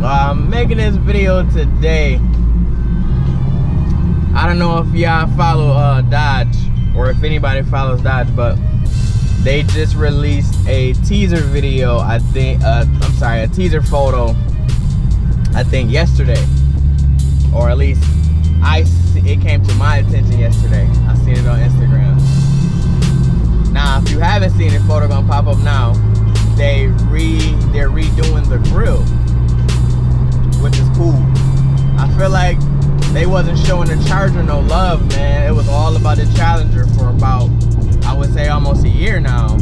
I'm making this video today. I don't know if y'all follow Dodge or if anybody follows Dodge, but they just released a teaser video, I think, I'm sorry, a teaser photo, I think yesterday, or at least it came to my attention yesterday. I seen it on Instagram. Now, if you haven't seen it, photo gonna pop up now. They're redoing the grill, which is cool. I feel like they wasn't showing the Charger no love, man. It was all about the Challenger for about, I would say, almost a year now.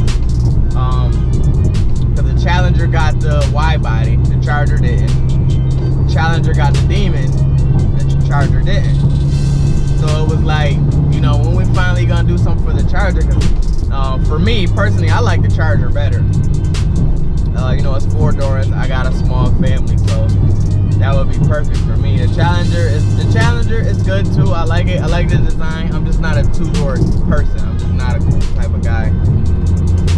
Because the Challenger got the wide body, the Charger didn't. The Challenger got the Demon, the Charger didn't. So it was like, you know, when we finally gonna do something for the Charger? Because for me personally, I like the Charger better. You know, it's 4 doors. I got a small family, so that would be perfect for me. The Challenger is good too. I like it. I like the design. I'm just not a 2-door person. I'm just not a cool type of guy.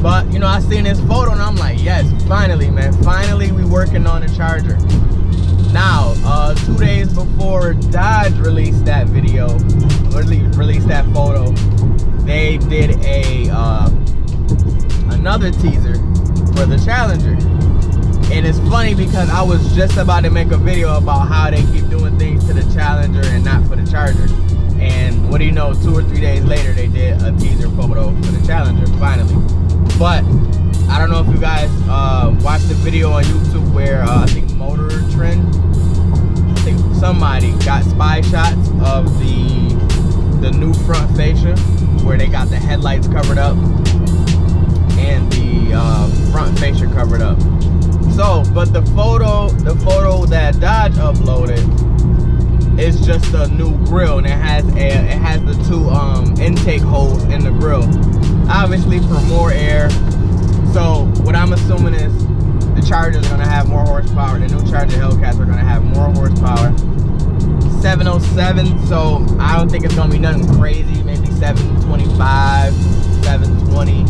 But you know, I seen this photo and I'm like, yes, finally, man. Finally, we working on the Charger. Now, 2 days before Dodge released that video, released that photo, they did another teaser for the Challenger. And it's funny because I was just about to make a video about how they keep doing things to the Challenger and not for the Charger. And what do you know, 2 or 3 days later, they did a teaser photo for the Challenger, finally. But I don't know if you guys watched the video on YouTube where I think Motor Trend, I think somebody got spy shots of the new front fascia where they got the headlights covered up and the front fascia covered up. So, but the photo that Dodge uploaded is just a new grill, and it has the 2 intake holes in the grill, obviously for more air. So what I'm assuming is the Chargers are gonna have more horsepower. The new Charger Hellcats are gonna have more horsepower. 707, so I don't think it's gonna be nothing crazy. Maybe 725, 720.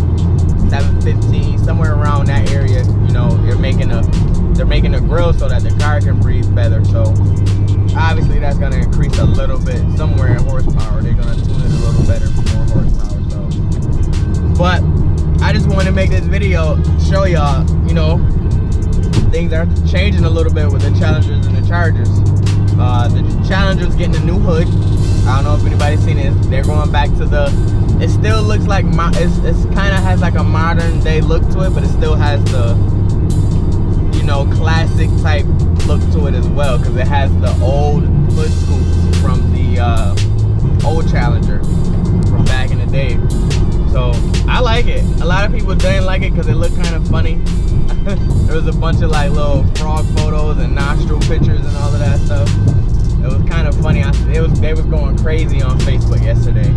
715, somewhere around that area. You know, they're making a grill so that the car can breathe better. So obviously that's gonna increase a little bit somewhere in horsepower. They're gonna tune it a little better for more horsepower. So, but I just want to make this video show y'all, you know, things are changing a little bit with the Challengers and the Chargers. The Challenger's getting a new hood. I don't know if anybody's seen it. They're going back to it still looks like, it's kind of has like a modern day look to it, but it still has the, you know, classic type look to it as well, because it has the old hood scoops from the old Challenger from back in the day. So I like it. A lot of people didn't like it because it looked kind of funny. There was a bunch of like little frog photos and nostril pictures and all of that stuff. It was kind of funny. They was going crazy on Facebook yesterday.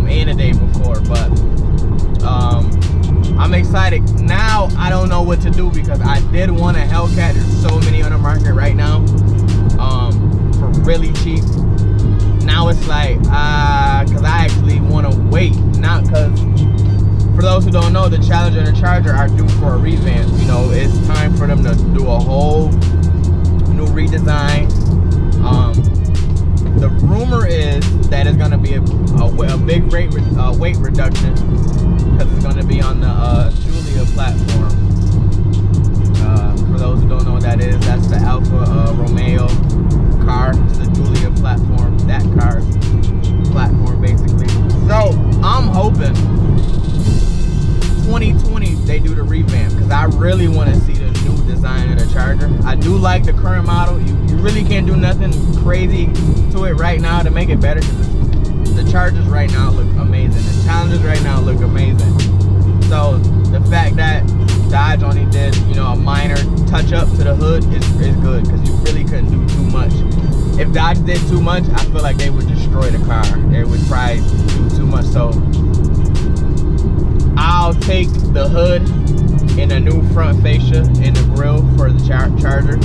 And the day before, but I'm excited. Now I don't know what to do because I did want a Hellcat. There's so many on the market right now for really cheap. Now it's like, because I actually want to wait. Not because, for those who don't know, the Challenger and the Charger are due for a revamp. You know, it's time for them to do a whole new redesign. The rumor is that it's going to be a big weight reduction because it's going to be on the Julia platform. For those who don't know what that is, that's the Alfa Romeo car. It's the Julia platform, that car's platform basically. So I'm hoping 2020 they do the revamp because I really want to see the new design of the Charger. I do like the current model. You really can't do nothing crazy to it right now to make it better because the Chargers right now look amazing. The Challengers right now look amazing. So the fact that Dodge only did, you know, a minor touch up to the hood is good because you really couldn't do too much. If Dodge did too much, I feel like they would destroy the car. They would probably do too much. So I'll take the hood and a new front fascia and the grill for the Charger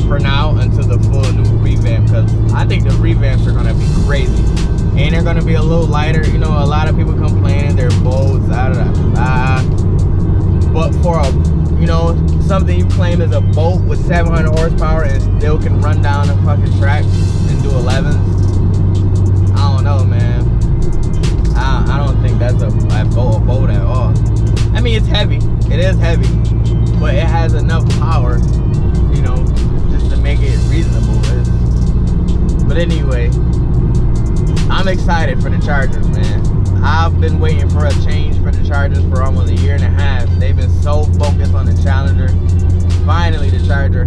for now until the full new revamp, because I think the revamps are going to be crazy and they're going to be a little lighter. You know, a lot of people complaining they're bold, but for a, you know, something you claim is a boat with 700 horsepower and still can run down a fucking track and do 11s. I don't know, man. I don't think that's a boat at all. I mean, it's heavy. It is heavy, but it has enough power, you know, just to make it reasonable. But anyway, I'm excited for the Chargers, man. I've been waiting for a change for the Chargers for almost a year and a half. They've been so focused on the Challenger. Finally, the Charger.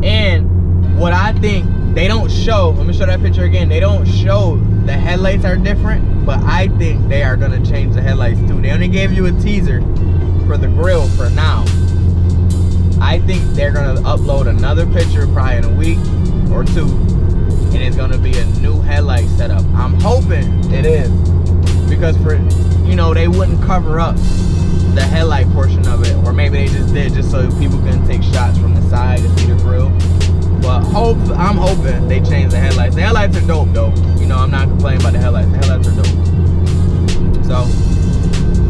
And what I think they don't show, let me show that picture again. They don't show the headlights are different, but I think they are gonna change the headlights too. They only gave you a teaser for the grill for now. I think they're gonna upload another picture probably in a week or two, and it's gonna be a new headlight setup. I'm hoping it is, because for, you know, they wouldn't cover up the headlight portion of it, or maybe they just did just so people couldn't take shots from the side to see the grill. But I'm hoping they change the headlights. The headlights are dope though. You know, I'm not complaining about the headlights. The headlights are dope. So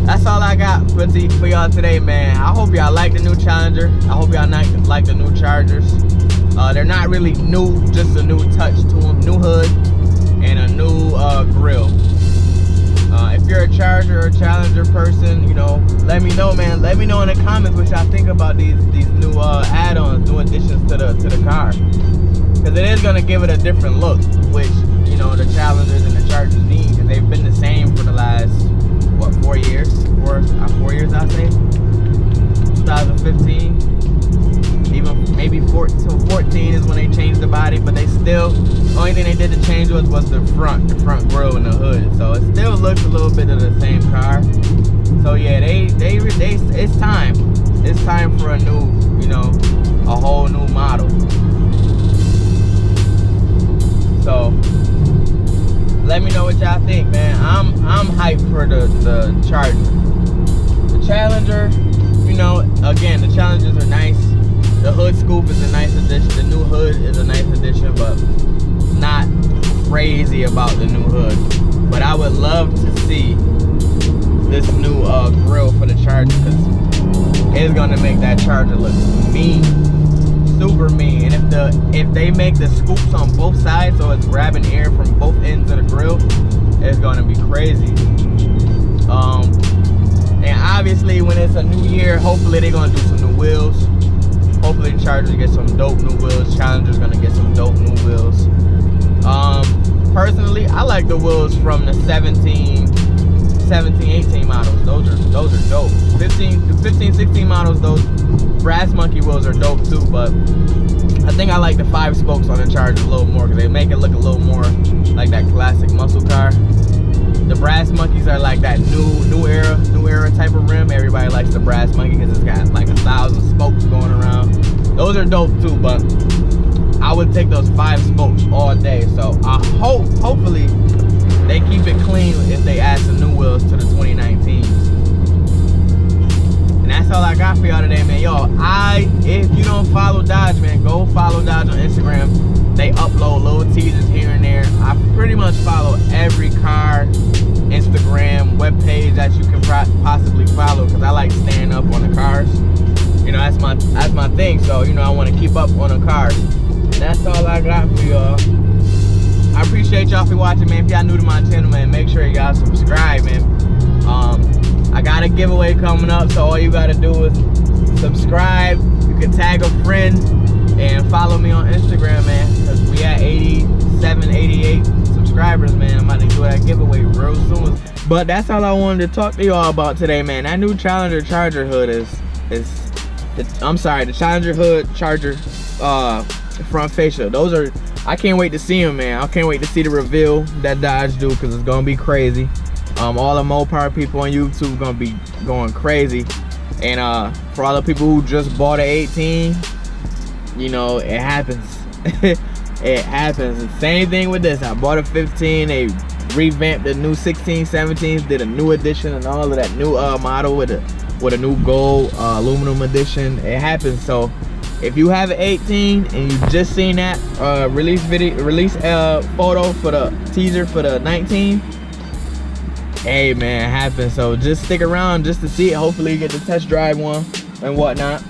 that's all I got for y'all today, man. I hope y'all like the new Challenger. I hope y'all like the new Chargers. They're not really new, just a new touch to them. New hood and a new grill. If you're a Charger or Challenger person, you know, let me know, man. Let me know in the comments what y'all think about these new add-ons, new additions to the car, because it is gonna give it a different look, which, you know, the Challengers and the Chargers need, because they've been the same for the last, what, 4 years? 4 years, I say. 2015, even maybe 14 is when they changed the body, but they still, the only thing they did to change was the front grill and the hood. So it still looks a little bit of the same car. So yeah, it's time. It's time for a new, you know, a whole new model. So let me know what y'all think, man. I'm hyped for the Charger. The Challenger, you know, again, the Challengers are nice. The hood scoop is a nice addition. The new hood is a nice addition, but not crazy about the new hood. But I would love to see this new grill for the Charger, because it's gonna make that Charger look mean, super mean. And if they make the scoops on both sides, so it's grabbing air from both ends of the grill, it's gonna be crazy. And obviously, when it's a new year, hopefully they're gonna do some new wheels. Hopefully the Chargers get some dope new wheels. Challenger's gonna get some dope new wheels. Personally, I like the wheels from the 17, 18 models. Those are dope. 15, 16 models, those brass monkey wheels are dope too, but I think I like the 5 spokes on the Charger a little more, because they make it look a little more like that classic muscle car. The brass monkeys are like that new era type of rim. Everybody likes the brass monkey because it's got like 1,000 spokes going around. Those are dope too, but I would take those 5 spokes all day. So I hopefully they keep it clean if they add some new wheels to the 2019s. And that's all I got for y'all today, man. Yo, if you don't follow Dodge, man, go follow Dodge on Instagram. They upload little teasers here and there. I pretty much follow every car Instagram webpage that you can possibly follow, because I like staying up on the cars. You know, that's my thing. So, you know, I want to keep up on the cars. And that's all I got for y'all. I appreciate y'all for watching, man. If y'all new to my channel, man, make sure y'all subscribe, man. I got a giveaway coming up, so all you gotta do is subscribe. You can tag a friend and follow me on Instagram, man, because we at 87, 88 subscribers, man. I'm about to do that giveaway real soon. But that's all I wanted to talk to y'all about today, man. That new Challenger Charger hood the Challenger hood Charger front fascia. Those are, I can't wait to see them, man. I can't wait to see the reveal that Dodge do, because it's gonna be crazy. All the Mopar people on YouTube gonna be going crazy. And for all the people who just bought an 18, you know, it happens. It happens. The same thing with this. I bought a 15. They revamped the new 16, 17s, did a new edition and all of that new model with a new gold aluminum edition. It happens. So if you have an 18 and you just seen that release photo for the teaser for the 19, hey man, it happens. So just stick around just to see it. Hopefully you get to test drive one and whatnot.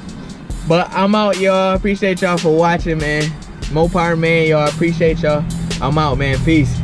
But I'm out, y'all. Appreciate y'all for watching, man. MoparMayne, y'all. Appreciate y'all. I'm out, man. Peace.